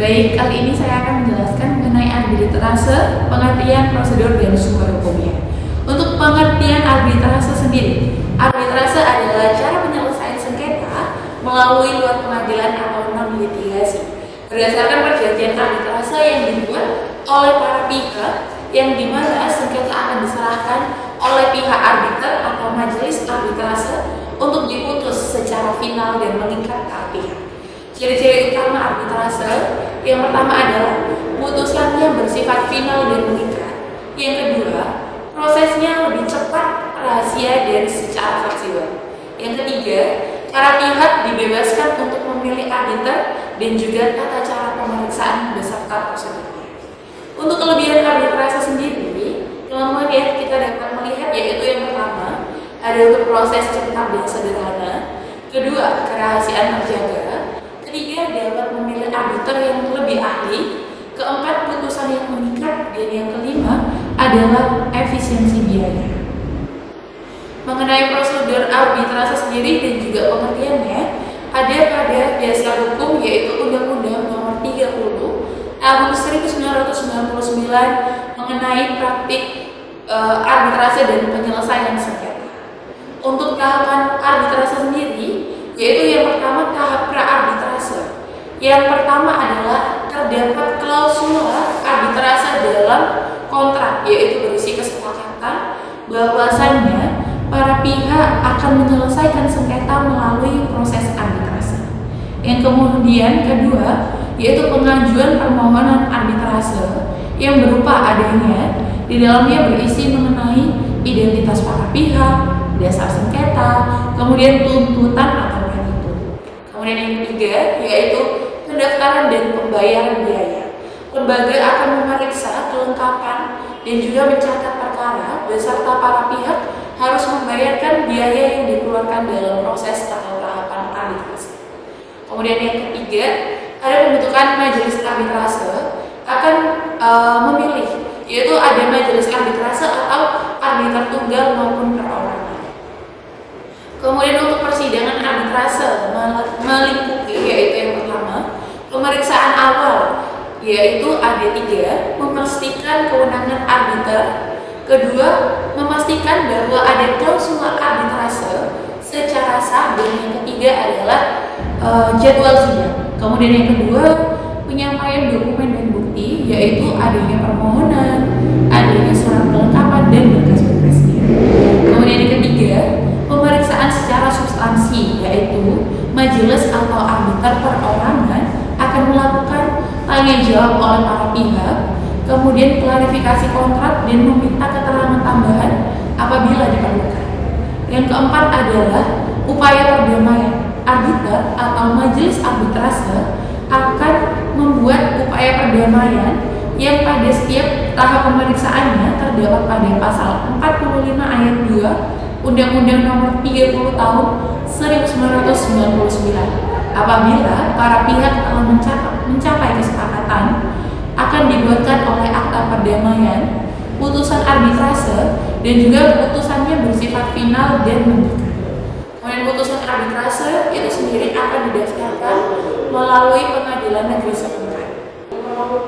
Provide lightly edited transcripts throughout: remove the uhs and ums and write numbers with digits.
Baik, kali ini saya akan menjelaskan mengenai arbitrase, pengertian, prosedur, dan sumber hukumnya. Untuk pengertian arbitrase sendiri, arbitrase adalah cara penyelesaian sengketa melalui luar pengadilan atau non-litigasi berdasarkan perjanjian arbitrase yang dibuat oleh para pihak, yang dimana sengketa akan diserahkan oleh pihak arbiter atau majelis arbitrase untuk diputus secara final dan mengikat para pihak. Ciri-ciri utama arbitrase yang pertama adalah putusan yang bersifat final dan mengikat. Yang kedua, prosesnya lebih cepat, rahasia, dan secara fleksibel. Yang ketiga, para pihak dibebaskan untuk memilih arbiter dan juga tata cara pemeriksaan beserta prosedurnya. Untuk kelebihan arbitrase sendiri, teman-teman ya, kita dapat melihat yaitu yang pertama, ada untuk proses cepat dan sederhana. Kedua, kerahasiaan terjaga. Ketiga, dapat memilih arbiter yang lebih ahli. Keempat, putusan yang mengikat. Dan yang kelima adalah efisiensi biaya. Mengenai prosedur arbitrase sendiri dan juga pengertiannya, ada pada dasar hukum yaitu Undang-Undang Nomor 30 Tahun 1999 mengenai praktik arbitrase dan penyelesaian sengketa. Untuk tahapan arbitrase sendiri, yaitu yang pertama tahap pra-arbitrase. Yang pertama adalah terdapat klausula arbitrase dalam kontrak, yaitu berisi kesepakatan bahwasannya para pihak akan menyelesaikan sengketa melalui proses arbitrase. Yang kemudian kedua, yaitu pengajuan permohonan arbitrase yang berupa adanya di dalamnya berisi mengenai identitas para pihak, dasar sengketa, kemudian tuntutan atau petitum. Kemudian yang ketiga yaitu pendaftaran dan pembayaran biaya. Lembaga akan memeriksa kelengkapan dan juga mencatat perkara beserta para pihak harus membayarkan biaya yang dikeluarkan dalam proses atau tahapan arbitrase. Kemudian yang ketiga, ada pembentukan majelis arbitrase akan memilih, yaitu ada majelis arbitrase atau arbiter tunggal maupun perorangan. Kemudian untuk persidangan arbitrase melingkupi yaitu yang pertama, pemeriksaan awal yaitu ada 3, memastikan kewenangan arbiter. Kedua, memastikan bahwa ada klausula arbitrase secara sah. Dan yang ketiga adalah jadwal sidang. Kemudian yang kedua, penyampaian dokumen dan bukti, yaitu adanya permohonan, adanya surat kelengkapan dan berkas-berkasnya. Kemudian yang ketiga, pemeriksaan secara substansi, yaitu majelis atau arbiter perorangan akan melakukan tanya jawab oleh para pihak, kemudian klarifikasi kontrak dan meminta keterangan tambahan apabila diperlukan. Yang keempat adalah upaya perdamaian. Arbiter atau majelis arbitrase akan membuat upaya perdamaian yang pada setiap tahap pemeriksaannya terdapat pada pasal 45 ayat 2 Undang-Undang Nomor 30 Tahun 1999. Apabila para pihak telah mencapai kesepakatan, akan dibuatkan oleh akta perdamaian, putusan arbitrase, dan juga putusannya bersifat final dan mengikat. Kemudian putusan arbitrase itu sendiri akan didaftarkan melalui pengadilan negeri setempat.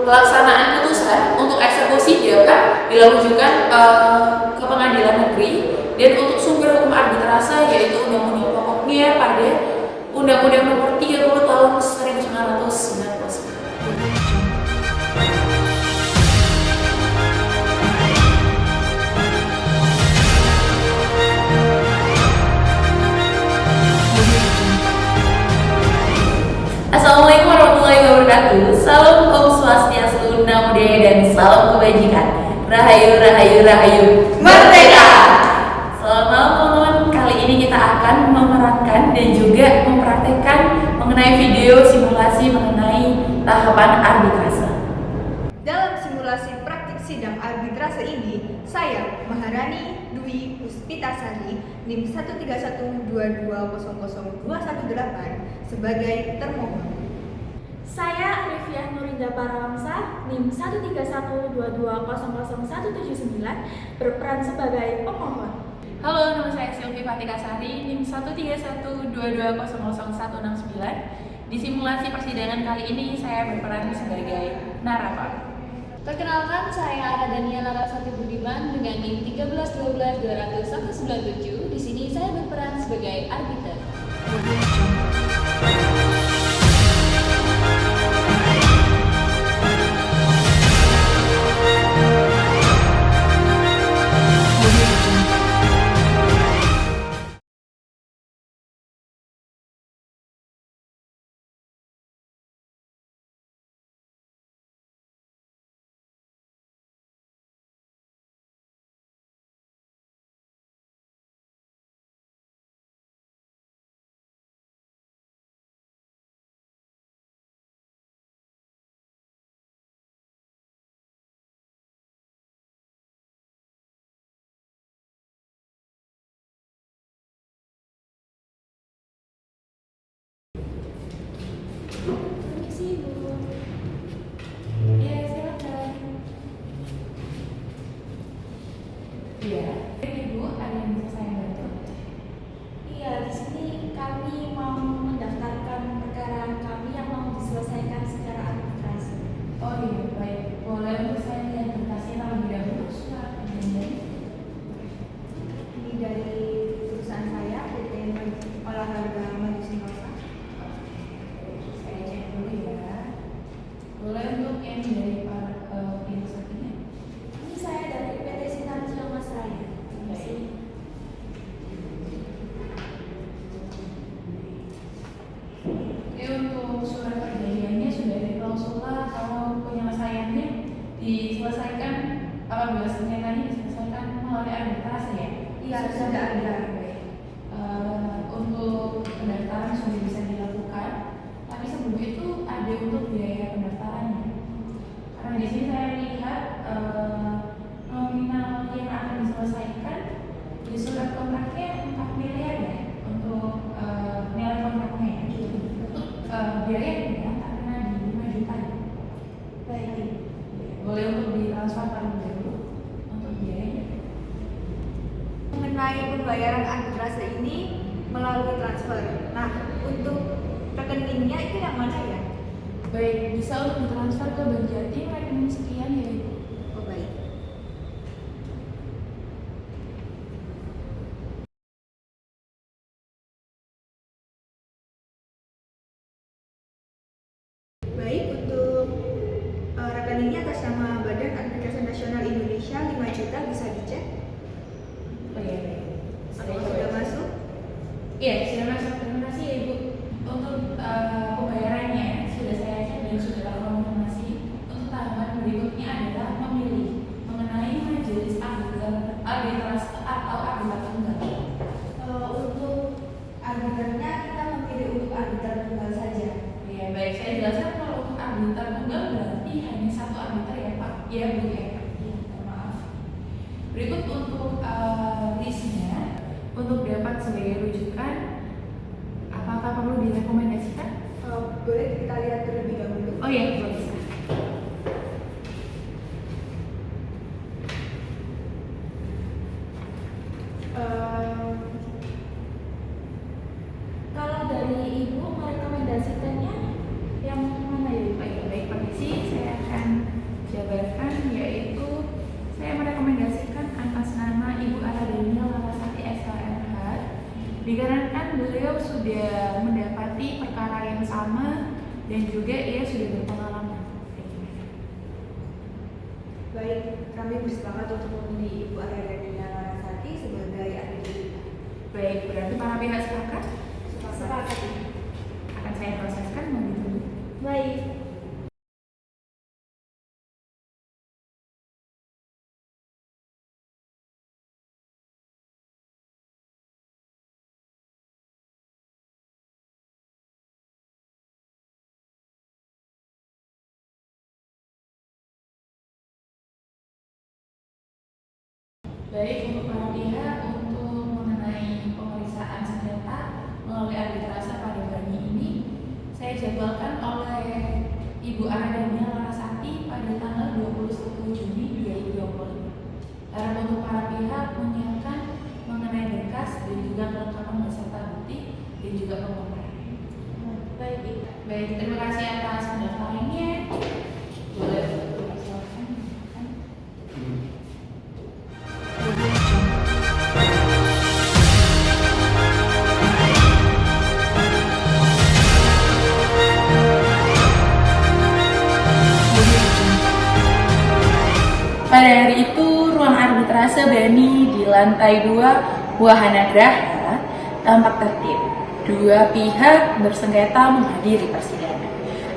Pelaksanaan putusan untuk eksekusi dapat dilakukan ke pengadilan negeri, dan untuk sumber hukum arbitrase yaitu undang-undang pokoknya pada Undang-Undang Nomor 30 Tahun 1999. Assalamualaikum warahmatullahi wabarakatuh. Salam Om Swastiastu, Namo Buddhaya, dan salam kebajikan. Rahayu, rahayu, rahayu, merdeka. Selamat malam teman-teman. Kali ini kita akan memerankan dan juga mempraktekkan mengenai video simulasi mengenai tahapan arbitrase. Dalam simulasi praktik sidang arbitrase ini, saya Maharani Dwi Puspitasari NIM 13122000218 sebagai termohon. Saya Arifiyah Nurinda Parawangsa NIM 13122000179 berperan sebagai pemohon. Halo, nama saya Silvi Fatikasari NIM 13122000169 Di simulasi persidangan kali ini saya berperan sebagai narator. Perkenalkan, saya Ara Daniela Larasati Budiman dengan NIM 1312197. Di sini saya berperan sebagai arbiter. Permisi, Bu. Ya, silakan. Iya. Ibu, ada yang bisa saya bantu? Iya, di sini kami mau mendaftarkan perkara kami yang mau diselesaikan secara arbitrase. Oh iya, baik. Boleh untuk saya lihat berkasnya terlebih dahulu, surat perjanjian. Ini dari perusahaan saya, PT Olahraga Maju Sentosa. Saya cek dulu ya. Boleh untuk yang dari Pak filosofinya? Ini saya dari PT Sinar Mas Raya. Baik. Oke, untuk surat perjanjiannya sudah ada klausula kalau penyelesaiannya diselesaikan apabila sengketanya diselesaikan melalui arbitrase ya? Iya, sudah ada. Baik. Untuk pendaftaran sudah bisa dilakukan, tapi sebelum itu ada untuk biaya pendaftarannya. Karena di sini saya lihat nominal yang akan diselesaikan di surat kontraknya 4 miliar ya untuk nilai kontraknya. Untuk biaya ya karena di 5 juta. Baik. Boleh untuk ditransfer terlebih dahulu untuk biayanya. Mengenai pembayaran arbitrase ini melalui transfer. Nah, untuk rekeningnya itu yang mana ya? Baik, bisa untuk ditransfer ke Bank Jatim rekening sekian ya Ibu. Oh, baik. Baik, untuk rekeningnya atas nama Badan Arbitrase Nasional Indonesia 5 juta bisa dicek. Oh iya, baik. Saya Apakah coba. sudah masuk? Iya, sudah masuk. Terima kasih ya Ibu. Untuk pembayarannya sudah saya cek dan sudah terkonfirmasi. Untuk tahapan berikutnya adalah memilih mengenai majelis arbitrase atau arbiter tunggal. Untuk arbiternya kita memilih untuk arbiter tunggal saja. Ya baik, saya jelaskan kalau untuk arbiter tunggal berarti hanya satu arbiter ya Pak. Ya Bu ya. Iya, maaf. Berikut untuk listnya untuk dapat sebagai rujukan. Apakah perlu direkomendasikan? Boleh kita lihat terlebih dahulu. Oh iya, boleh. Kalau dari Ibu merekomendasikannya yang mana ya? Baik, permisi, saya akan jabarkan, yaitu saya merekomendasikan atas nama Ibu Ara Daniela Larasati SKMH dikarenakan beliau sudah mendapati perkara yang sama dan juga ia sudah berpengalaman. Baik, kami bersepakat untuk memilih Ibu Ara Daniela Larasati sebagai arbiter kita. Baik, berarti para pihak sepakat? Sepakat. Akan saya proseskan, mau ditunggu. Baik. Baik, untuk para pihak untuk mengenai pemeriksaan sengketa melalui arbitrase pada Bani ini saya jadwalkan oleh Ibu Ara Daniela Larasati pada tanggal 21 Juni 2025. Harap untuk para pihak menyiapkan mengenai berkas dan juga kelengkapan beserta bukti dan juga pembongkaran. Baik, Ibu. Baik, terima kasih atas pendaftarannya. Boleh dipersilakan. Pada hari itu, ruang arbitrase BNI di lantai 2 Wahana Graha tampak tertib. Dua pihak bersengketa menghadiri persidangan.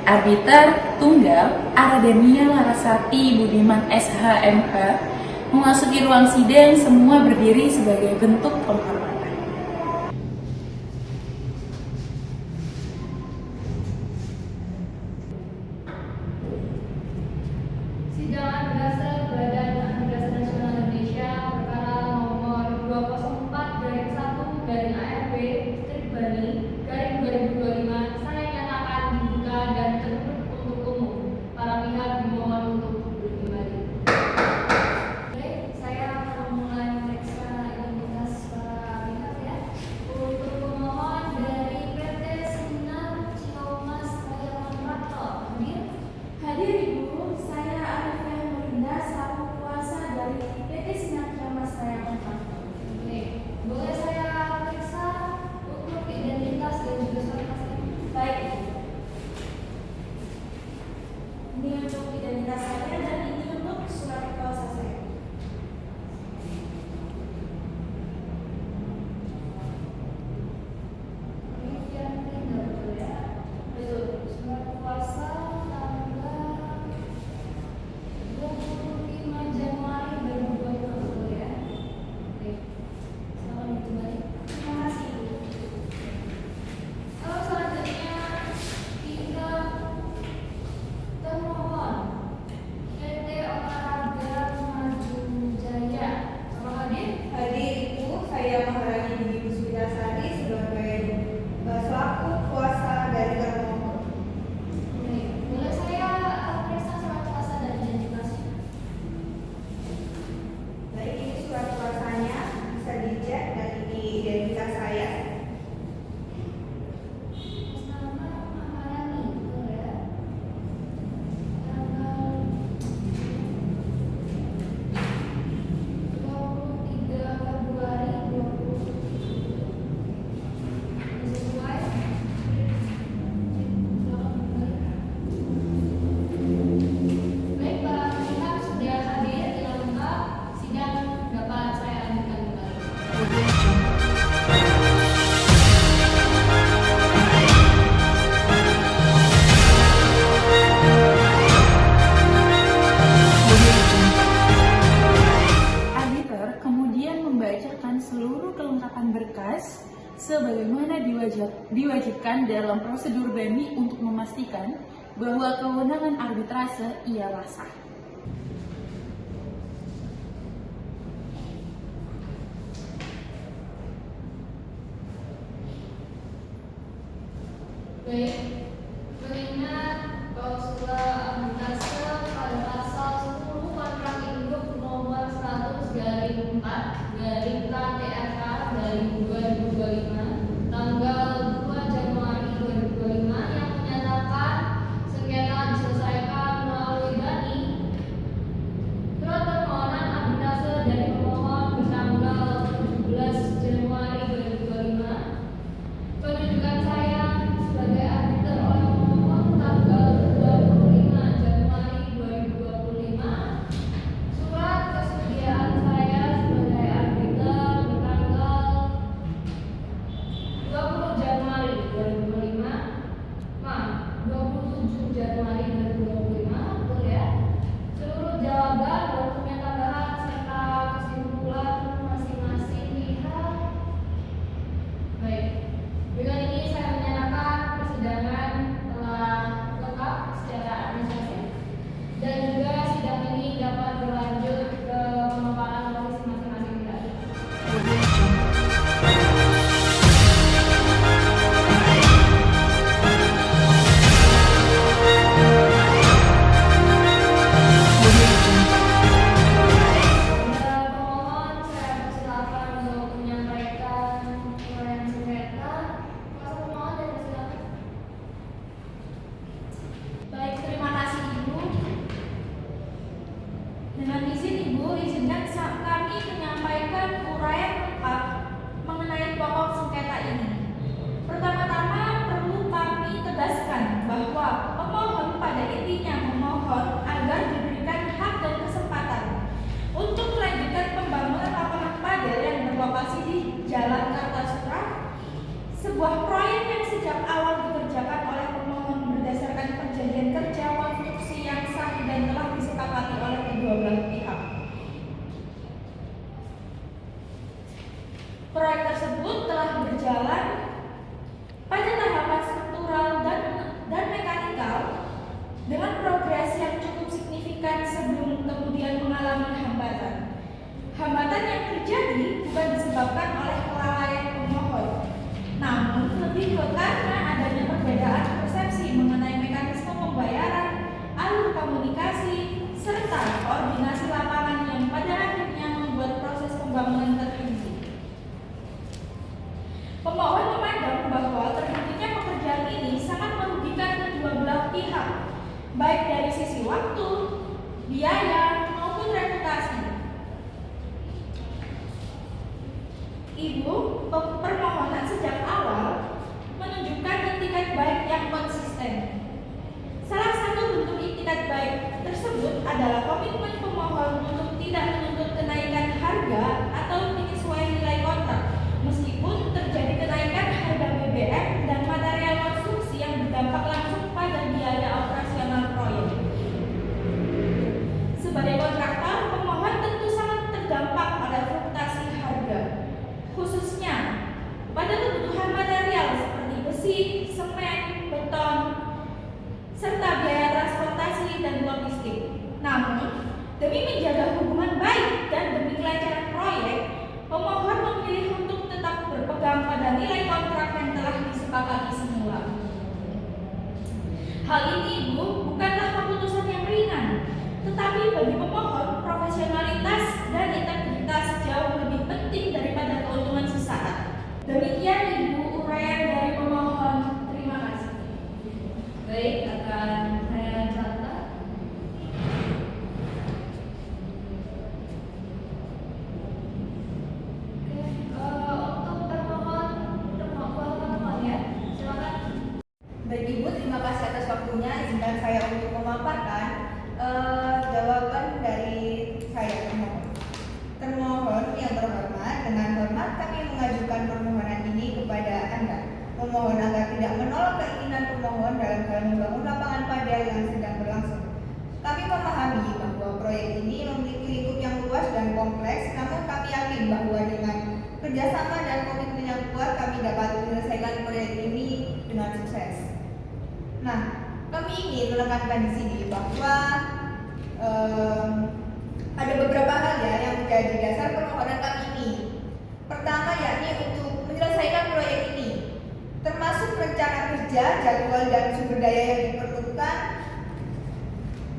Arbiter tunggal Aradania Larasati Budiman SHMH memasuki ruang sidang, semua berdiri sebagai bentuk penghormatan. Sidang arbitrase Badan Arbitrase Nasional Indonesia perkara nomor 204/1-ARB/Bani/2025 saya nyatakan dibuka dan tertutup untuk umum. Para pihak dimohon untuk duduk kembali. Baik, saya akan memulai memeriksa identitas para pihak ya. Untuk pemohon dari PT Sinar Cihomas Raya Kontraktor, hadir? Hadir Ibu, saya Arifah Nurinda selaku kuasa dari PT Sinar Cihomas Raya Kontraktor. Oke, boleh saya periksa untuk identitas dan juga surat khasnya? Baik Ibu. Ini untuk identitas saya dan ini untuk surat kuasa saya. Ini yang tinggal betul ya? Betul. Surat kuasa tanggal 25 Januari 2025 betul ya? Oke. Selamat kembali. Terima kasih Ibu. Kalau selanjutnya kita termohon PT Olahraga Maju Jaya. Apa hadir? Hadir Ibu, saya Maharani Budi Puspitasari sebagai selaku kuasa dari termohon. Baik. Boleh saya periksa surat kuasa dan identitasnya? Baik, ini surat kuasanya bisa dicek dan ini identitas saya. Nama Maharani, betul ya? Tanggal 23 Februari 2020. Sesuai? Selamat kembali. Baik, para pihak sudah hadir yang lengkap, sidang dapat saya lanjutkan kembali. Arbiter kemudian membacakan seluruh kelengkapan berkas sebagaimana diwajibkan dalam prosedur BEMI untuk memastikan bahwa kewenangan arbitrase ialah sah. Baik, mengingat klausula arbitrase pada pasal 10 kontrak induk nomor 100/4/KTRK/2025 tanggal 2 Januari 2025 yang menyatakan sengketa diselesaikan melalui BANI. Surat permohonan arbitrase dari pemohon bertanggal 17 Januari 2025. Penunjukan saya sebagai arbiter dihentikan sebelum kemudian mengalami hambatan. Hambatan yang terjadi bukan disebabkan oleh kelalaian pemohon, namun lebih ke karena adanya perbedaan persepsi mengenai mekanisme pembayaran, alur komunikasi, serta koordinasi lapangan yang pada akhirnya membuat proses pembangunan terhenti. Pemohon memandang bahwa terhentinya pekerjaan ini sangat merugikan kedua belah pihak, baik dari sisi waktu, biaya, maupun reputasi. Ibu, permohonan sejak awal menunjukkan itikat baik yang konsisten. Salah satu bentuk itikat baik tersebut adalah komitmen pemohon untuk tidak menuntut kenaikan harga atau penyesuaian nilai kontrak, meskipun terjadi kenaikan harga BBM dan material konstruksi yang berdampak langsung pada biaya operasional proyek. Sebagai kontraktor, pemohon tentu sangat terdampak oleh fluktuasi harga, khususnya pada kebutuhan material seperti besi, semen, beton, serta biaya transportasi dan logistik. Namun, demi menjaga hubungan baik dan demi kelancaran proyek, pemohon memilih untuk tetap berpegang pada nilai kontrak yang telah disepakati semula. Hal ini, Bu, bukanlah keputusan yang ringan, tetapi bagi pemohon, profesionalitas dan integritas jauh lebih penting daripada keuntungan sesaat. Demikian, Ibu, uraian dari pemohon. Terima kasih. Baik, akan saya catat. Untuk termohon ya, silakan. Baik Ibu, terima kasih atas waktunya. Izinkan saya untuk memaparkan jawaban dari saya termohon. Termohon yang terhormat, dengan hormat kami mengajukan permohonan ini kepada Anda. Memohon agar tidak menolak keinginan pemohon dalam hal membangun lapangan padel yang sedang berlangsung. Kami memahami bahwa proyek ini memiliki lingkup yang luas dan kompleks, namun kami yakin bahwa dengan kerjasama dan komitmen yang kuat kami dapat menyelesaikan proyek ini dengan sukses. Nah, kami ingin menekankan di sini bahwa ada beberapa hal ya yang menjadi dasar permohonan kami ini. Pertama, yakni untuk menyelesaikan proyek ini, termasuk rencana kerja, jadwal dan sumber daya yang diperlukan.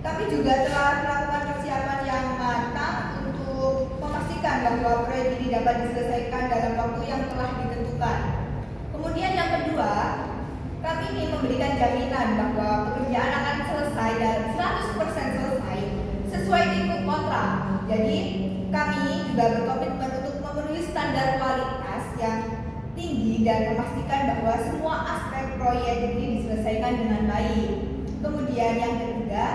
Kami juga telah melakukan persiapan yang matang untuk memastikan bahwa proyek ini dapat diselesaikan dalam waktu yang telah ditentukan. Kemudian yang kedua, kami ingin memberikan jaminan bahwa pekerjaan akan selesai dan 100% selesai sesuai lingkup kontrak. Jadi kami juga berkomitmen untuk memenuhi standar kualitas yang tinggi dan memastikan bahwa semua aspek proyek ini diselesaikan dengan baik. Kemudian yang ketiga,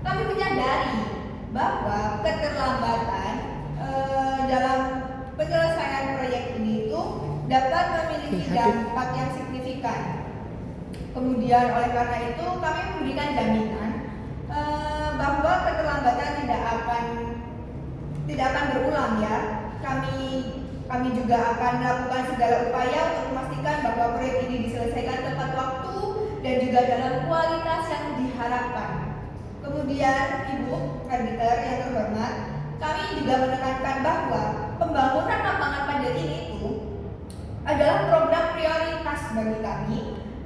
kami menyadari bahwa keterlambatan dalam penyelesaian proyek ini itu dapat memiliki dampak yang signifikan. Kemudian oleh karena itu kami memberikan jaminan bahwa keterlambatan tidak akan berulang ya. Kami juga akan melakukan segala upaya untuk memastikan bahwa proyek ini diselesaikan tepat waktu dan juga dalam kualitas yang diharapkan. Kemudian Ibu Arbiter yang terhormat, kami juga menekankan bahwa pembangunan lapangan padel ini itu adalah program prioritas bagi kami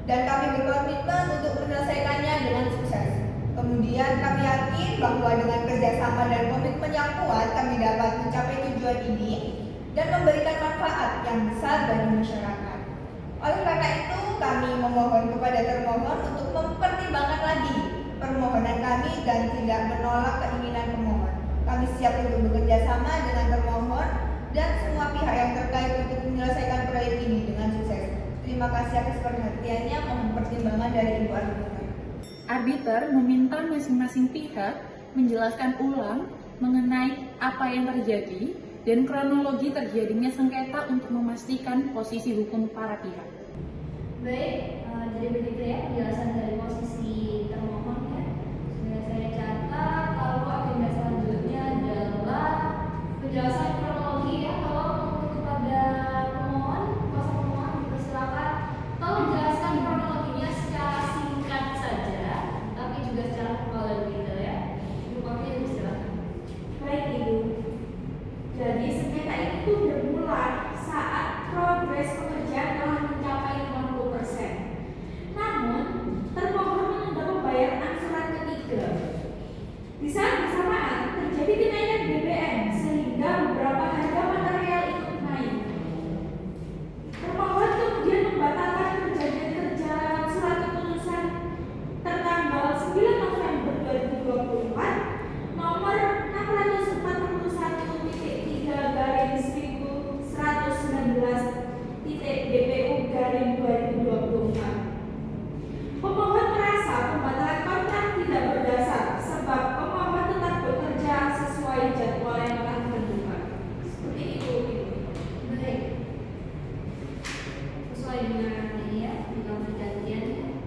dan kami berkomitmen untuk menyelesaikannya dengan sukses. Kemudian kami yakin bahwa dengan kerjasama dan komitmen yang kuat kami dapat mencapai tujuan ini dan memberikan manfaat yang besar bagi masyarakat. Oleh karena itu kami memohon kepada termohon untuk mempertimbangkan lagi permohonan kami dan tidak menolak keinginan pemohon. Kami siap untuk bekerja sama dengan termohon dan semua pihak yang terkait untuk menyelesaikan proyek ini dengan sukses. Terima kasih atas perhatiannya. Mohon pertimbangan dari Ibu Arbiter. Arbiter meminta masing-masing pihak menjelaskan ulang mengenai apa yang terjadi dan kronologi terjadinya sengketa untuk memastikan posisi hukum para pihak. Baik, jadi begitu ya penjelasan dari posisi termohon ya. Sudah saya catat. Lalu agenda selanjutnya adalah penjelasan kronologi ya. Kalau untuk kepada pemohon, kuasa pemohon dipersilakan tolong jelaskan kronologinya secara singkat saja, tapi juga secara global gitu ya. Ibu Kofi Di saat bersamaan terjadi kenaikan BBM sehingga beberapa harga material ikut naik. Termohon kemudian membatalkan perjanjian kerja lewat surat keputusan tertanggal 9 November 2024 nomor 641.3/1119/DPU/2024. Pemohon merasa pembatalan kontrak tidak berdasar sebab pemohon tetap bekerja sesuai jadwal yang telah ditentukan. Seperti itu. Baik. Sesuai dengan ini ya, dengan perjanjiannya.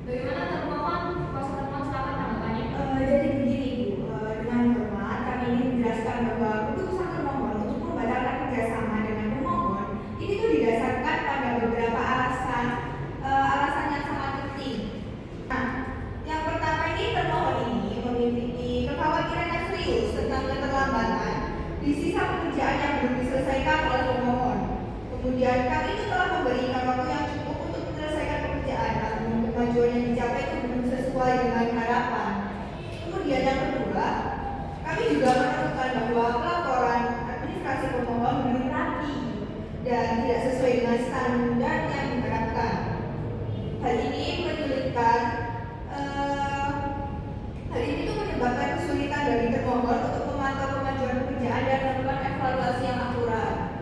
Bagaimana termohon? Kuasa termohon silakan tanggapannya. Jadi begini Ibu, dengan hormat kami ingin menjelaskan bahwa keputusan termohon untuk membatalkan kerjasama dengan pemohon ini tuh didasarkan pada beberapa alasan yang sangat penting. Nah, yang pertama ini termohon ini memiliki kekhawatiran yang serius tentang keterlambatan di sisa pekerjaan yang belum diselesaikan oleh pemohon. Kemudian kami itu telah memberikan waktu yang cukup untuk menyelesaikan pekerjaan, namun kemajuan yang dicapai itu belum sesuai dengan harapan. Kemudian yang kedua, kami juga menemukan bahwa pelaporan administrasi pemohon belum rapi dan tidak sesuai dengan standar yang diharapkan. Hal ini menyebabkan kesulitan bagi termohon untuk memantau kemajuan pekerjaan dan melakukan evaluasi yang akurat.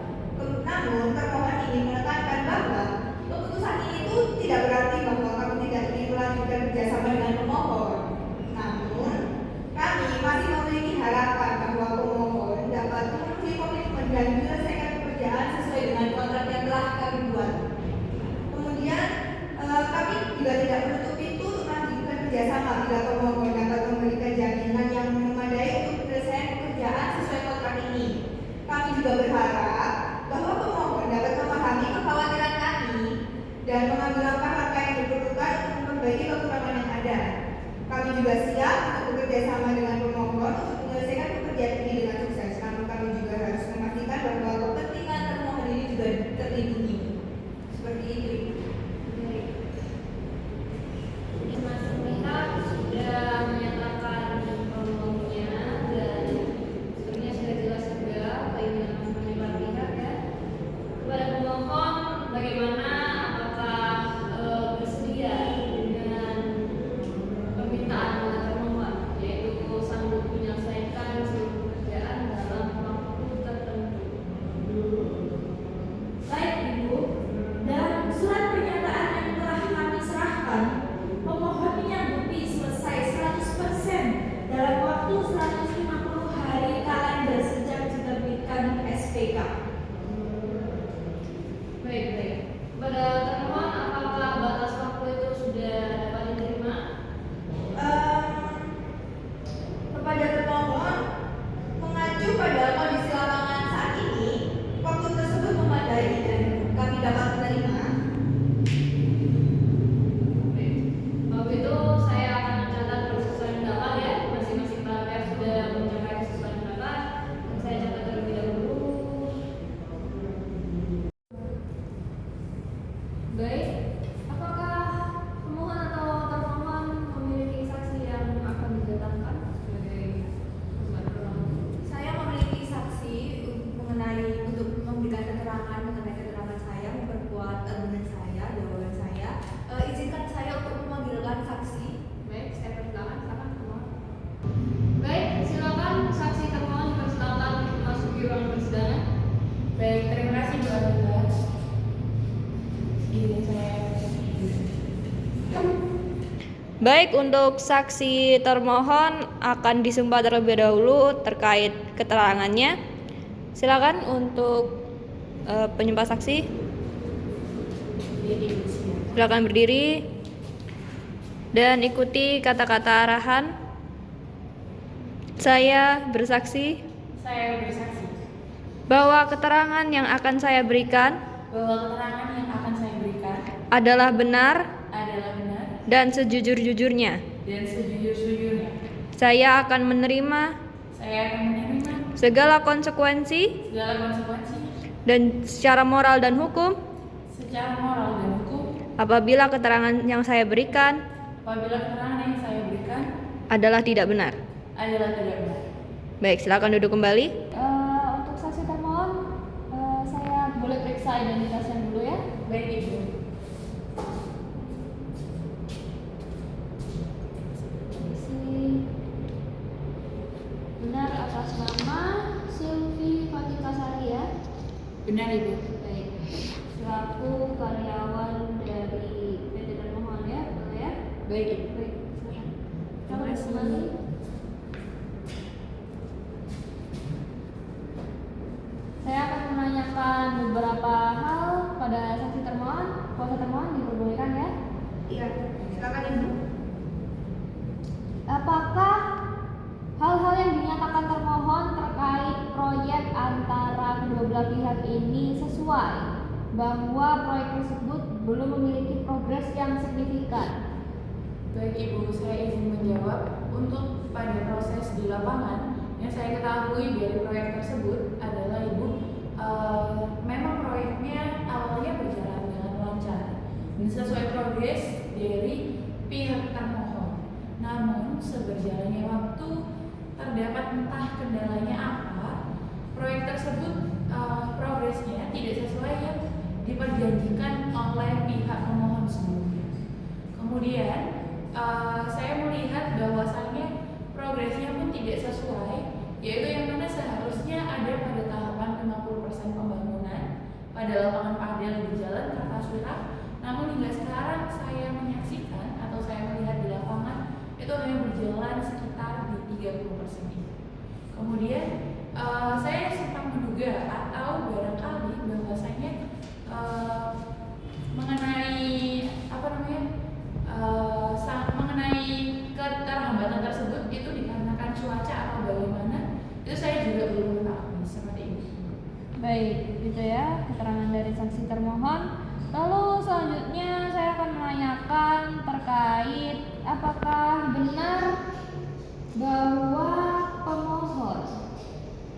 Namun termohon ingin menekankan bahwa keputusan ini itu tidak berarti bahwa kami tidak ingin melanjutkan kerjasama dengan pemohon. Namun kami masih memiliki harapan bahwa pemohon dapat memenuhi komitmen dan menyelesaikan pekerjaan sesuai dengan kontrak yang telah kami buat. Kemudian kami juga tidak menutup pintu untuk melanjutkan kerjasama bila pemohon dapat memberikan jaminan yang memadai untuk penyelesaian pekerjaan sesuai kontrak ini. Kami juga berharap bahwa pemohon dapat memahami kekhawatiran kami dan mengambil langkah-langkah yang diperlukan untuk memperbaiki kekurangan yang ada. Kami juga siap untuk bekerja sama dengan pemohon untuk menyelesaikan pekerjaan ini dengan sukses. Namun kami juga harus memastikan bahwa kepentingan termohon ini juga terlindungi. Seperti itu. Masing pihak sudah menyatakan pemohonnya dan sebenarnya sudah jelas juga keinginan masing-masing pihak ya. Kepada pemohon, bagaimana apakah bersedia dengan permintaan termohon, yaitu sanggup menyelesaikan seluruh pekerjaan dalam waktu tertentu? Baik Ibu, dalam surat pernyataan yang telah kami serahkan, pemohon menyanggupi selesai 100% dalam waktu 150 hari kalender sejak diterbitkan SPK. Baik. Kepada termohon, apakah batas waktu itu sudah dapat diterima? Kepada termohon mengacu pada kondisi lapangan saat ini, waktu tersebut memadai dan kami dapat menerima. Baik. Kalau begitu saya akan mencatat persesuaian pendapat ya. Masing-masing pihak sudah mencapai persesuaian pendapat. Saya catat terlebih dahulu. Baik. Apakah pemohon atau termohon memiliki saksi yang akan didatangkan sebagai pemohon? Saya memiliki saksi untuk memberikan keterangan mengenai keterangan saya, memperkuat argumen saya, jawaban saya. Izinkan saya untuk memanggilkan saksi. Baik, saya persilakan. Silakan termohon. Baik, silakan saksi termohon dipersilakan memasuki ruang persidangan. Baik, terima kasih Bu Adela. Ini saya. Baik, untuk saksi termohon akan disumpah terlebih dahulu terkait keterangannya. Silakan untuk penyumpah saksi. Silakan berdiri dan ikuti kata-kata arahan. Saya bersaksi bahwa keterangan yang akan saya berikan adalah benar dan sejujur-jujurnya. Saya akan menerima segala konsekuensi dan secara moral dan hukum apabila keterangan yang saya berikan adalah tidak benar. adalah tidak benar. Baik, silakan duduk kembali. Untuk saksi termohon, saya boleh periksa identitasnya dulu ya. Baik Ibu. Benar atas nama Sylvie Fatika Sari ya? Benar Ibu. Baik. Selaku karyawan dari PT Termohon ya, betul ya? Baik Ibu. Baik, silakan. Terima kasih. Kembali. Saya akan menanyakan beberapa hal pada saksi termohon. Kuasa termohon diperbolehkan ya? Iya, silakan Ibu. Apakah hal-hal yang dinyatakan termohon terkait proyek antara kedua belah pihak ini sesuai bahwa proyek tersebut belum memiliki progres yang signifikan? Baik Ibu, saya izin menjawab. Untuk pada proses di lapangan yang saya ketahui dari proyek tersebut adalah Ibu, memang proyeknya awalnya berjalan dengan lancar dan sesuai progres dari pihak termohon. Namun seberjalannya waktu terdapat entah kendalanya apa, proyek tersebut progresnya tidak sesuai yang diperjanjikan oleh pihak pemohon sebelumnya. Kemudian saya melihat bahwasannya progresnya pun tidak sesuai, yaitu yang mana seharusnya ada pada tahapan 50% pembangunan pada lapangan padel di Jalan Kartasura. Namun hingga sekarang saya menyaksikan atau saya melihat di lapangan itu hanya berjalan sekitar di 30% ini. Kemudian saya sempat menduga atau barangkali bahwasanya mengenai mengenai keterlambatan tersebut itu dikarenakan cuaca atau bagaimana, itu saya juga belum mengetahui seperti ini. Baik, gitu ya keterangan dari saksi termohon. Lalu selanjutnya saya akan menanyakan terkait apakah benar bahwa pemohon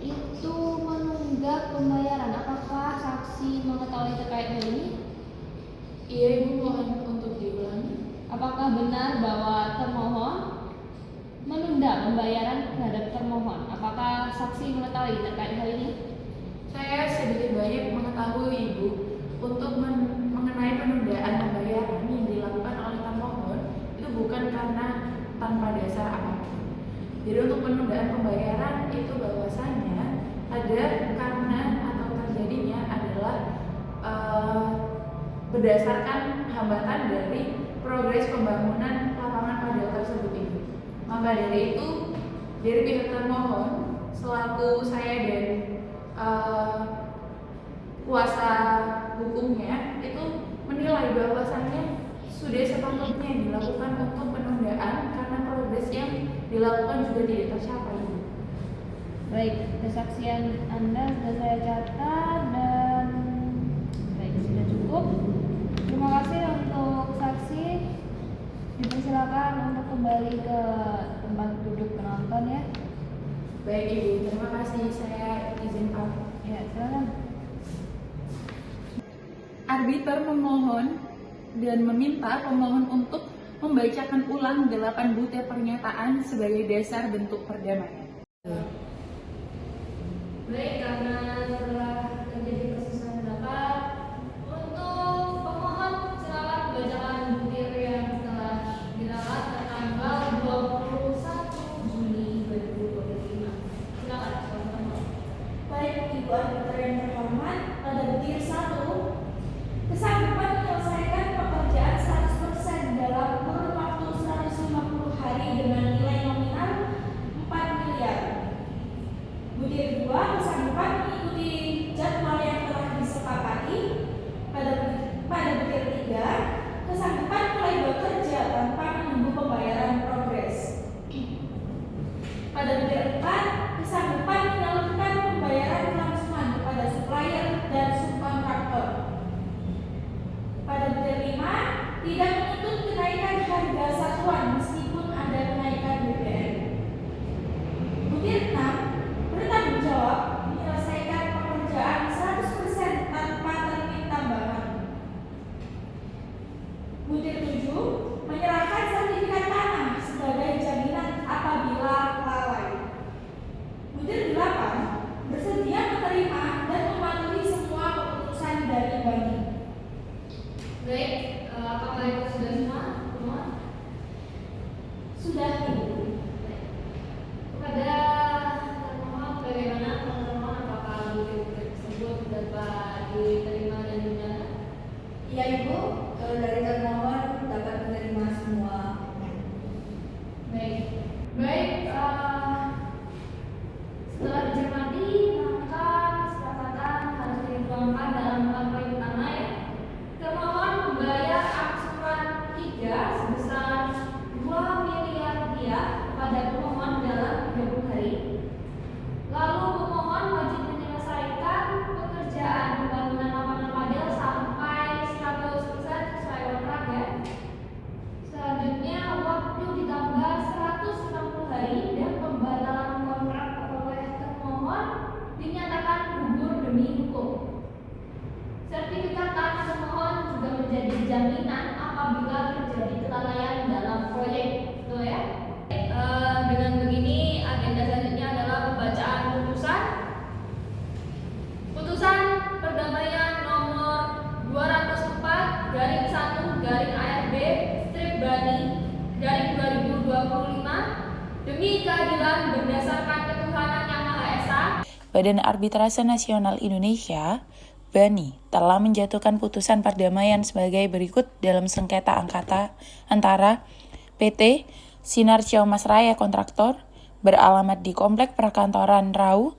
itu menunggak pembayaran. Apakah saksi mengetahui terkait hal ini? Iya Ibu, mohon untuk diulangi. Apakah benar bahwa termohon menunda pembayaran terhadap termohon? Apakah saksi mengetahui terkait hal ini? Saya sedikit banyak mengetahui Ibu untuk mengenai penundaan pembayaran yang dilakukan oleh termohon itu bukan karena tanpa dasar apapun. Jadi untuk penundaan pembayaran itu bahwasannya ada karena atau terjadinya adalah berdasarkan hambatan dari progres pembangunan lapangan padel tersebut ini. Maka dari itu dari pihak termohon selaku saya dan kuasa hukumnya itu menilai bahwasannya sudah sepatutnya dilakukan untuk penundaan karena progres yang dilakukan juga tidak tercapai. Baik, kesaksian Anda sudah saya catat dan baik, sudah cukup. Terima kasih untuk saksi. Dipersilakan untuk kembali ke tempat duduk penonton ya. Baik Ibu, terima kasih. Saya izin pamit. Ya, silakan. Arbiter memohon dan meminta pemohon untuk membacakan ulang 8 butir pernyataan sebagai dasar bentuk perdamaian. Baik, karena telah terjadi perselisihan pendapat, untuk pemohon silakan bacakan butir yang telah diralat tanggal 21 Juni 2025. Silakan, teman-teman. Baik, Ibu Arbiter yang terhormat, pada butir 1, kesanggupan menyelesaikan pekerjaan 100% dalam kurun waktu 150 hari dengan nilai nominal 4 miliar. Butir 2, kesanggupan mengikuti jadwal yang telah disepakati. Pada butir 3, kesanggupan mulai bekerja tanpa menunggu pembayaran progres. Pada butir 4, kesanggupan menyalurkan pembayaran kelangsungan kepada supplier dan subkontraktor. Pada butir 5, tidak menuntut kenaikan harga satuan meskipun ada kenaikan BBM. Butir 6, bertanggung jawab menyelesaikan pekerjaan 100% tanpa terbit tambahan. Butir 7, menyerahkan sertifikat tanah sebagai jaminan apabila lalai. keadilan berdasarkan ketuhanan yang Maha Esa. Badan Arbitrase Nasional Indonesia (BANI) telah menjatuhkan putusan perdamaian sebagai berikut dalam sengketa antara PT Sinar Ciamas Raya Kontraktor beralamat di Komplek Perkantoran Rau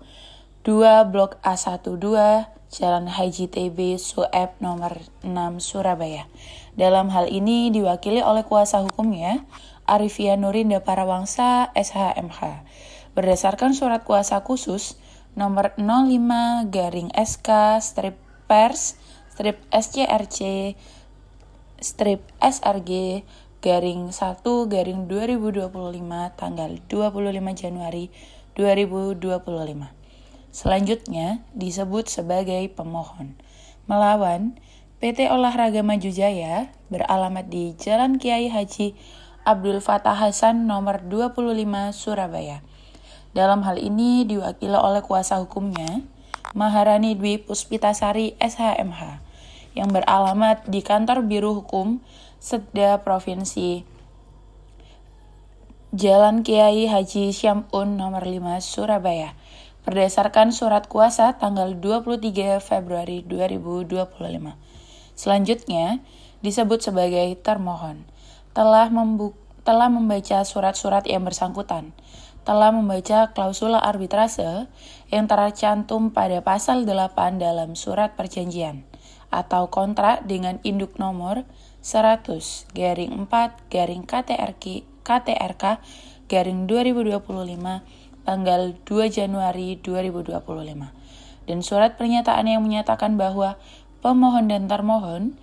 2 Blok A12 Jalan Haji TB Sueb nomor 6 Surabaya. Dalam hal ini diwakili oleh kuasa hukumnya Arifia Nurinda Parawangsa SHMH. Berdasarkan surat kuasa khusus nomor 05-SK/Pers/SCRC/SRG/1/2025 tanggal 25 Januari 2025. Selanjutnya disebut sebagai pemohon. Melawan PT Olahraga Maju Jaya beralamat di Jalan Kiai Haji Abdul Fatah Hasan nomor 25 Surabaya. Dalam hal ini diwakili oleh kuasa hukumnya Maharani Dwi Puspitasari SHMH yang beralamat di Kantor Biro Hukum Setda Provinsi Jalan Kiai Haji Syam'un nomor 5 Surabaya. Berdasarkan surat kuasa tanggal 23 Februari 2025. Selanjutnya disebut sebagai termohon. Telah membaca surat-surat yang bersangkutan. Telah membaca klausula arbitrase yang tercantum pada pasal 8 dalam surat perjanjian atau kontrak dengan induk nomor 100-KTRK-2025 tanggal 2 Januari 2025 dan surat pernyataan yang menyatakan bahwa pemohon dan termohon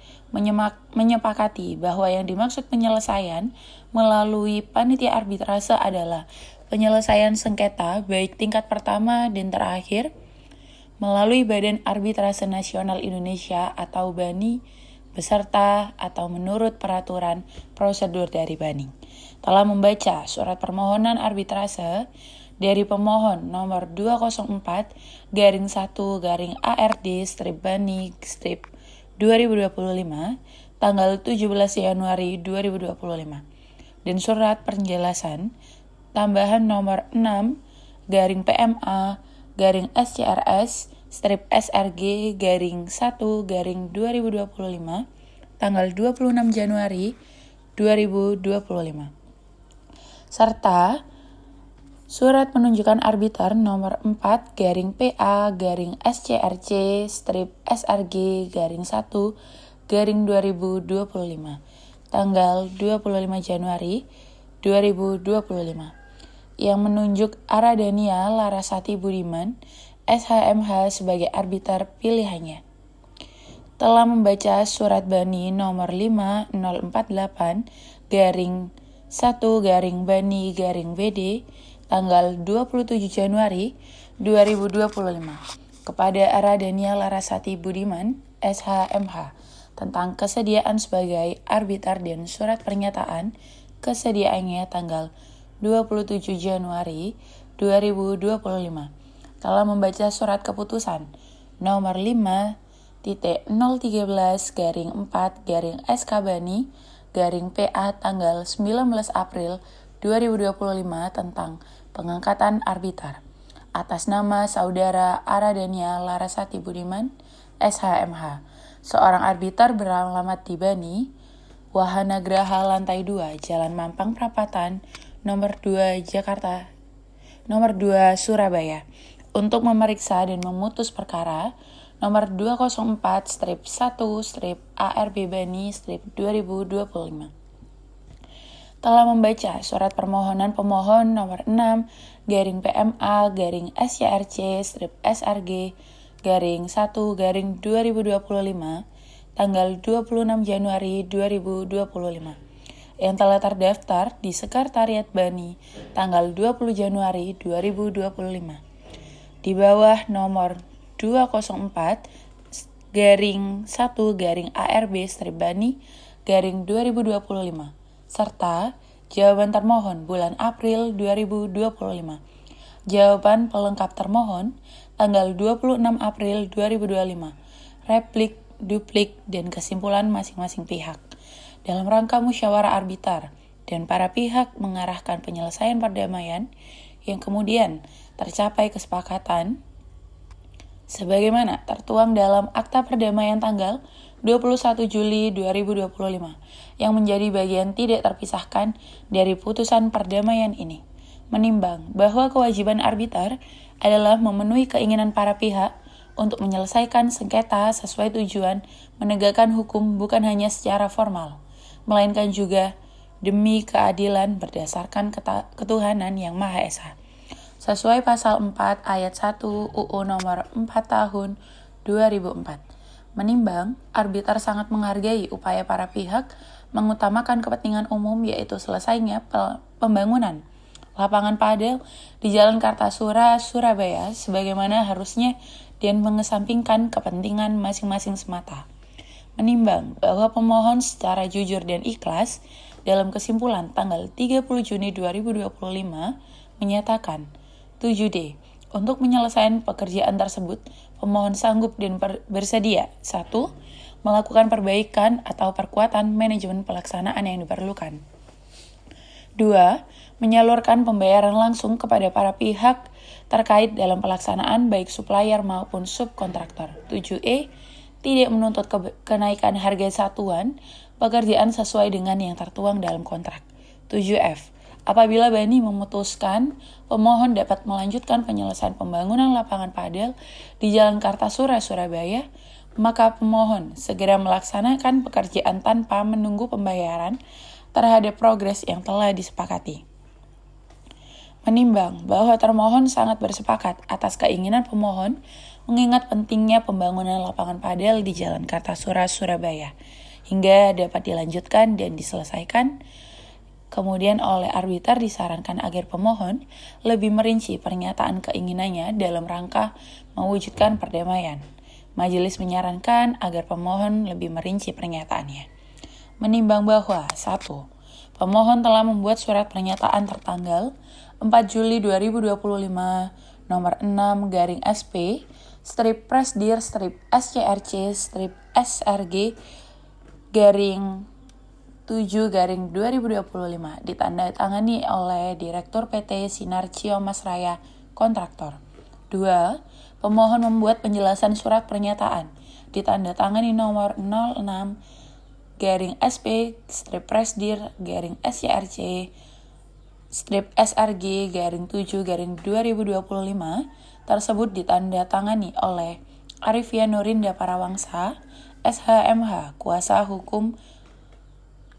menyepakati bahwa yang dimaksud penyelesaian melalui panitia arbitrase adalah penyelesaian sengketa baik tingkat pertama dan terakhir melalui Badan Arbitrase Nasional Indonesia atau BANI beserta atau menurut peraturan prosedur dari BANI. Telah membaca surat permohonan arbitrase dari pemohon nomor 204-ARD-BANI-2025 tanggal 17 Januari 2025 dan surat penjelasan tambahan nomor 6-PMA-SCRS-SRG-1-2025 tanggal 26 Januari 2025 serta surat penunjukan arbiter nomor 4-PA-SCRC-SRG-1-2025 tanggal 25 Januari 2025 yang menunjuk Aradania Larasati Budiman SHMH sebagai arbiter pilihannya. Telah membaca surat BANI nomor 5048-1-BANI-BD tanggal 27 Januari 2025 kepada Aradania Larasati Budiman SHMH tentang kesediaan sebagai arbiter dan surat pernyataan kesediaannya tanggal 27 Januari 2025. Telah membaca surat keputusan nomor 5.013-4-SK-BANI-PA tanggal 19 April 2025 tentang pengangkatan arbiter atas nama Saudara Aradania Larasati Budiman SHMH, seorang arbiter beralamat di BANI, Wahana Graha Lantai 2, Jalan Mampang Perapatan, nomor 2 Surabaya, untuk memeriksa dan memutus perkara nomor 204-1-ARB BANI-2025. Telah membaca surat permohonan pemohon nomor 6-PMA-SCRC-SRG-1-2025 tanggal 26 Januari 2025 yang telah terdaftar di Sekretariat BANI tanggal 20 Januari 2025 di bawah nomor 204-1-ARB-BANI-2025 serta jawaban termohon bulan April 2025. Jawaban pelengkap termohon tanggal 26 April 2025. Replik, duplik, dan kesimpulan masing-masing pihak. Dalam rangka musyawarah arbiter dan para pihak mengarahkan penyelesaian perdamaian yang kemudian tercapai kesepakatan sebagaimana tertuang dalam Akta Perdamaian tanggal 21 Juli 2025 yang menjadi bagian tidak terpisahkan dari putusan perdamaian ini. Menimbang bahwa kewajiban arbiter adalah memenuhi keinginan para pihak untuk menyelesaikan sengketa sesuai tujuan menegakkan hukum bukan hanya secara formal, melainkan juga demi keadilan berdasarkan ketuhanan yang Maha Esa. Sesuai pasal 4 ayat 1 UU nomor 4 tahun 2004. Menimbang, arbiter sangat menghargai upaya para pihak mengutamakan kepentingan umum yaitu selesainya pembangunan lapangan padel di Jalan Kartasura, Surabaya sebagaimana harusnya dan mengesampingkan kepentingan masing-masing semata. Menimbang bahwa pemohon secara jujur dan ikhlas dalam kesimpulan tanggal 30 Juni 2025 menyatakan 7D. Untuk menyelesaikan pekerjaan tersebut, pemohon sanggup dan bersedia 1. Melakukan perbaikan atau perkuatan manajemen pelaksanaan yang diperlukan. 2. Menyalurkan pembayaran langsung kepada para pihak terkait dalam pelaksanaan baik supplier maupun subkontraktor. 7E. Tidak menuntut kenaikan harga satuan pekerjaan sesuai dengan yang tertuang dalam kontrak. 7F. Apabila Bani memutuskan pemohon dapat melanjutkan penyelesaian pembangunan lapangan padel di Jalan Kartasura, Surabaya, maka pemohon segera melaksanakan pekerjaan tanpa menunggu pembayaran terhadap progres yang telah disepakati. Menimbang bahwa termohon sangat bersepakat atas keinginan pemohon mengingat pentingnya pembangunan lapangan padel di Jalan Kartasura, Surabaya, hingga dapat dilanjutkan dan diselesaikan. Kemudian oleh arbiter disarankan agar pemohon lebih merinci pernyataan keinginannya dalam rangka mewujudkan perdamaian. Majelis menyarankan agar pemohon lebih merinci pernyataannya. Menimbang bahwa 1. Pemohon telah membuat surat pernyataan tertanggal 4 Juli 2025 nomor 6/SP strip Presdir strip SCRC strip SRG garing 7/2025 ditandatangani oleh Direktur PT Sinar Ciamas Raya Kontraktor. 2. Pemohon membuat penjelasan surat pernyataan ditandatangani nomor 06/SP strip Presdir garing SCRC strip SRG garing 7/2025 tersebut ditandatangani oleh Arifian Nurinda Parawangsa SHMH kuasa hukum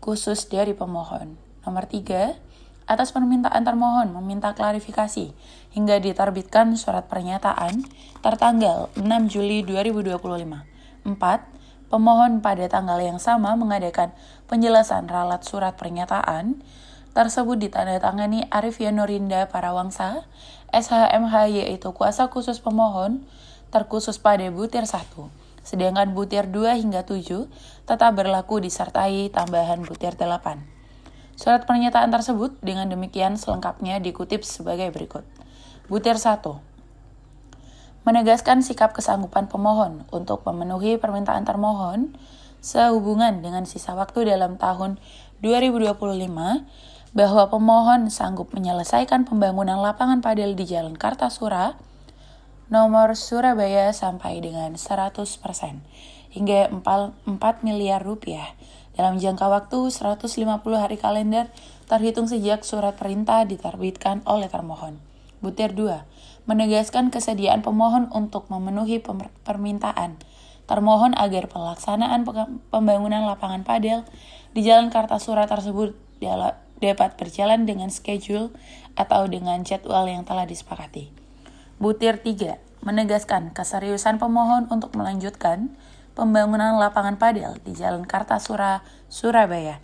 khusus dari pemohon. Nomor 3, atas permintaan termohon meminta klarifikasi hingga diterbitkan surat pernyataan tertanggal 6 Juli 2025. 4, pemohon pada tanggal yang sama mengadakan penjelasan ralat surat pernyataan tersebut ditandatangani Arifian Nurinda Parawangsa, SHMH yaitu kuasa khusus pemohon terkhusus pada butir 1. Sedangkan butir 2 hingga 7 tetap berlaku disertai tambahan butir 8. Surat pernyataan tersebut dengan demikian selengkapnya dikutip sebagai berikut. Butir 1. Menegaskan sikap kesanggupan pemohon untuk memenuhi permintaan termohon sehubungan dengan sisa waktu dalam tahun 2025 bahwa pemohon sanggup menyelesaikan pembangunan lapangan padel di Jalan Kartasura nomor Surabaya sampai dengan 100% hingga 4 miliar rupiah dalam jangka waktu 150 hari kalender terhitung sejak surat perintah diterbitkan oleh termohon. Butir 2. Menegaskan kesediaan pemohon untuk memenuhi permintaan termohon agar pelaksanaan pembangunan lapangan padel di Jalan Kartasura tersebut dapat berjalan dengan schedule atau dengan jadwal yang telah disepakati. Butir 3. Menegaskan keseriusan pemohon untuk melanjutkan pembangunan lapangan padel di Jalan Kartasura, Surabaya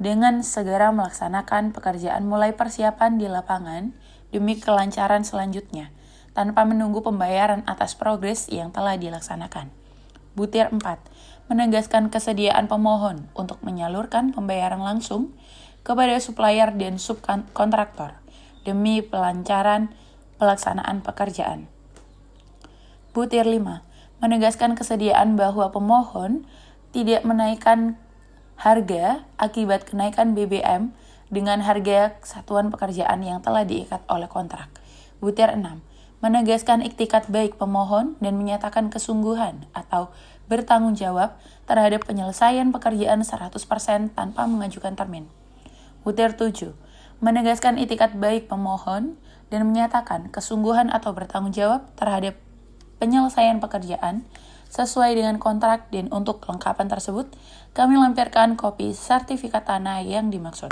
dengan segera melaksanakan pekerjaan mulai persiapan di lapangan demi kelancaran selanjutnya tanpa menunggu pembayaran atas progres yang telah dilaksanakan. Butir 4. Menegaskan kesediaan pemohon untuk menyalurkan pembayaran langsung kepada supplier dan subkontraktor demi pelancaran pelaksanaan pekerjaan. Butir 5. Menegaskan kesediaan bahwa pemohon tidak menaikkan harga akibat kenaikan BBM dengan harga satuan pekerjaan yang telah diikat oleh kontrak. Butir 6. Menegaskan iktikat baik pemohon dan menyatakan kesungguhan atau bertanggung jawab terhadap penyelesaian pekerjaan 100% tanpa mengajukan termin. Butir 7. Menegaskan iktikat baik pemohon dan menyatakan kesungguhan atau bertanggung jawab terhadap penyelesaian pekerjaan sesuai dengan kontrak, dan untuk kelengkapan tersebut kami lampirkan kopi sertifikat tanah yang dimaksud.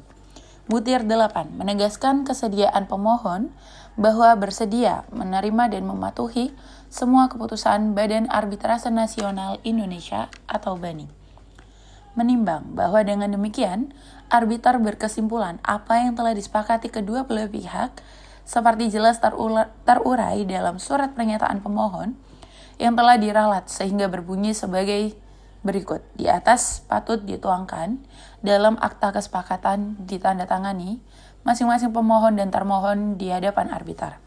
Butir 8. Menegaskan kesediaan pemohon bahwa bersedia menerima dan mematuhi semua keputusan Badan Arbitrase Nasional Indonesia atau BANI. Menimbang bahwa dengan demikian, arbiter berkesimpulan apa yang telah disepakati kedua belah pihak seperti jelas terurai dalam surat pernyataan pemohon yang telah diralat sehingga berbunyi sebagai berikut. Di atas patut dituangkan dalam akta kesepakatan ditandatangani masing-masing pemohon dan termohon di hadapan arbiter.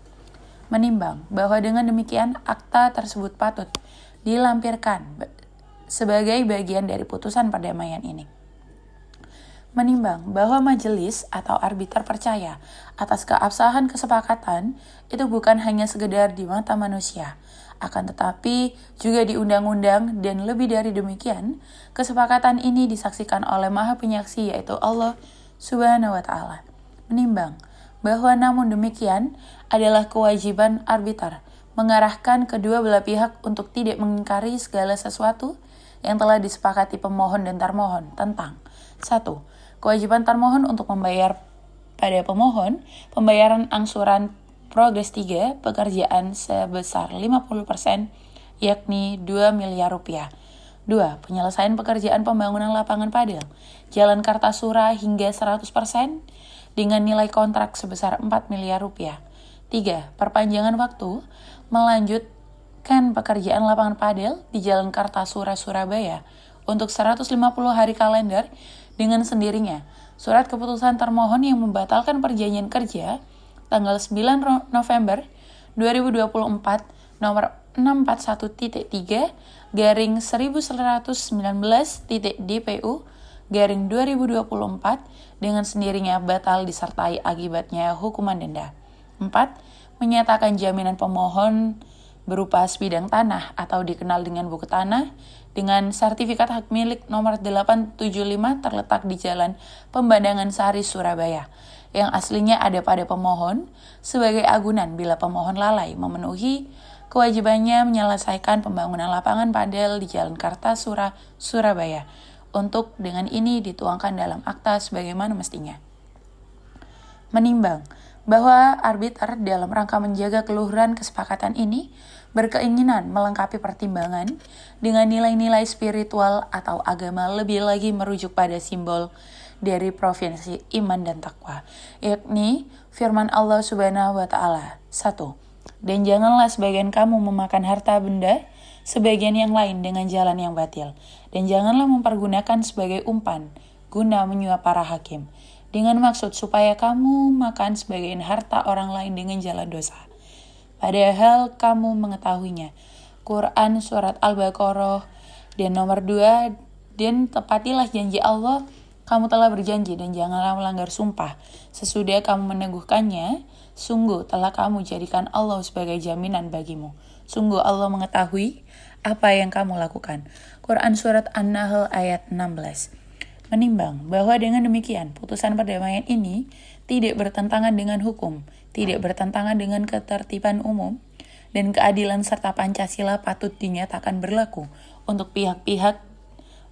Menimbang bahwa dengan demikian akta tersebut patut dilampirkan sebagai bagian dari putusan perdamaian ini. Menimbang bahwa majelis atau arbiter percaya atas keabsahan kesepakatan itu bukan hanya sekedar di mata manusia, akan tetapi juga di undang-undang, dan lebih dari demikian, kesepakatan ini disaksikan oleh Maha Penyaksi yaitu Allah Subhanahu wa Ta'ala. Menimbang bahwa namun demikian adalah kewajiban arbiter mengarahkan kedua belah pihak untuk tidak mengingkari segala sesuatu yang telah disepakati pemohon dan termohon tentang 1. Kewajiban termohon untuk membayar pada pemohon pembayaran angsuran progres 3 pekerjaan sebesar 50%, yakni 2 miliar rupiah. 2. Penyelesaian pekerjaan pembangunan lapangan padel Jalan Kartasura hingga 100% dengan nilai kontrak sebesar 4 miliar rupiah. 3. Perpanjangan waktu melanjutkan pekerjaan lapangan padel di Jalan Kartasura, Surabaya untuk 150 hari kalender dengan sendirinya. Surat keputusan termohon yang membatalkan perjanjian kerja tanggal 9 November 2024 nomor 641.3 garing 1119.DPU garing 2024 dengan sendirinya batal disertai akibatnya hukuman denda. 4. Menyatakan jaminan pemohon berupa sebidang tanah atau dikenal dengan buku tanah dengan sertifikat hak milik nomor 875 terletak di Jalan Pembandangan Sari, Surabaya, yang aslinya ada pada pemohon sebagai agunan bila pemohon lalai memenuhi kewajibannya menyelesaikan pembangunan lapangan padel di Jalan Kartasura, Surabaya, untuk dengan ini dituangkan dalam akta sebagaimana mestinya. Menimbang bahwa arbiter dalam rangka menjaga keluhuran kesepakatan ini berkeinginan melengkapi pertimbangan dengan nilai-nilai spiritual atau agama, lebih lagi merujuk pada simbol dari provinsi iman dan takwa, yakni firman Allah Subhanahu wa Ta'ala. 1. Dan janganlah sebagian kamu memakan harta benda sebagian yang lain dengan jalan yang batil, dan janganlah mempergunakan sebagai umpan guna menyuap para hakim dengan maksud supaya kamu makan sebagian harta orang lain dengan jalan dosa, padahal kamu mengetahuinya. Quran Surat Al-Baqarah dan nomor 2. Dan tepatilah janji Allah, kamu telah berjanji, dan janganlah melanggar sumpah sesudah kamu meneguhkannya. Sungguh telah kamu jadikan Allah sebagai jaminan bagimu. Sungguh Allah mengetahui apa yang kamu lakukan. Quran Surat An-Nahl ayat 16. Menimbang bahwa dengan demikian putusan perdamaian ini tidak bertentangan dengan hukum, tidak bertentangan dengan ketertiban umum, dan keadilan serta Pancasila patut dinyatakan berlaku untuk pihak-pihak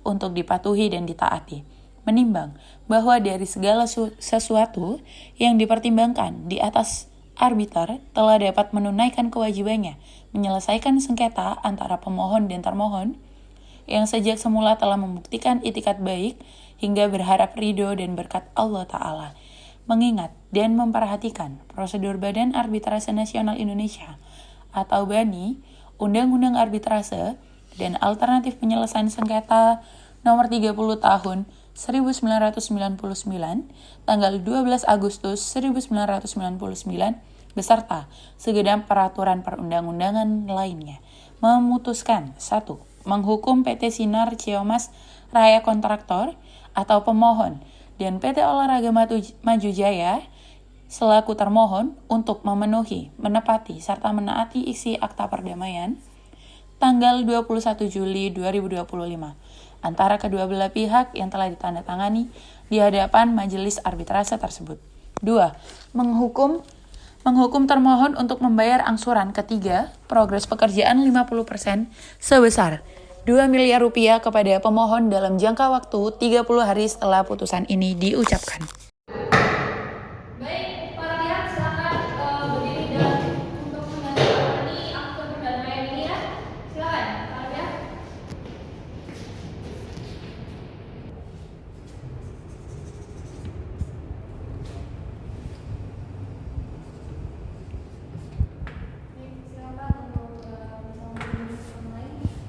untuk dipatuhi dan ditaati. Menimbang bahwa dari segala sesuatu yang dipertimbangkan di atas, arbiter telah dapat menunaikan kewajibannya menyelesaikan sengketa antara pemohon dan termohon yang sejak semula telah membuktikan itikat baik hingga berharap ridho dan berkat Allah Ta'ala. Mengingat dan memperhatikan prosedur Badan Arbitrase Nasional Indonesia atau BANI, Undang-Undang Arbitrase dan Alternatif Penyelesaian Sengketa nomor 30 tahun 1999 tanggal 12 Agustus 1999 beserta segenap peraturan perundang-undangan lainnya memutuskan 1. Menghukum PT Sinar Ciamas Raya Kontraktor atau pemohon dan PT Olahraga Maju Jaya selaku termohon untuk memenuhi, menepati, serta menaati isi Akta Perdamaian tanggal 21 Juli 2025 antara kedua belah pihak yang telah ditandatangani di hadapan majelis arbitrase tersebut. 2. Menghukum termohon untuk membayar angsuran ketiga progres pekerjaan 50% sebesar 2 miliar rupiah kepada pemohon dalam jangka waktu 30 hari setelah putusan ini diucapkan. Baik, para pihak silakan berdiri dan untuk menandatangani akte perdamaian ini ya. Silakan, para pihak. Baik, silakan untuk bersama yang lain.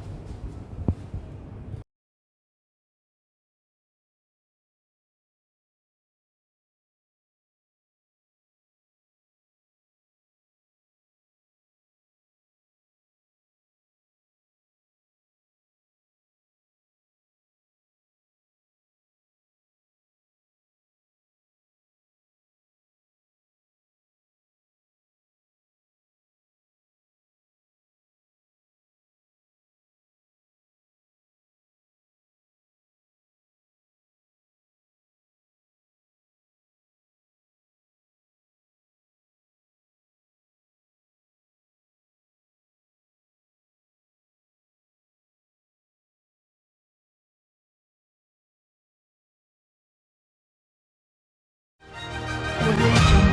Audio Jungle.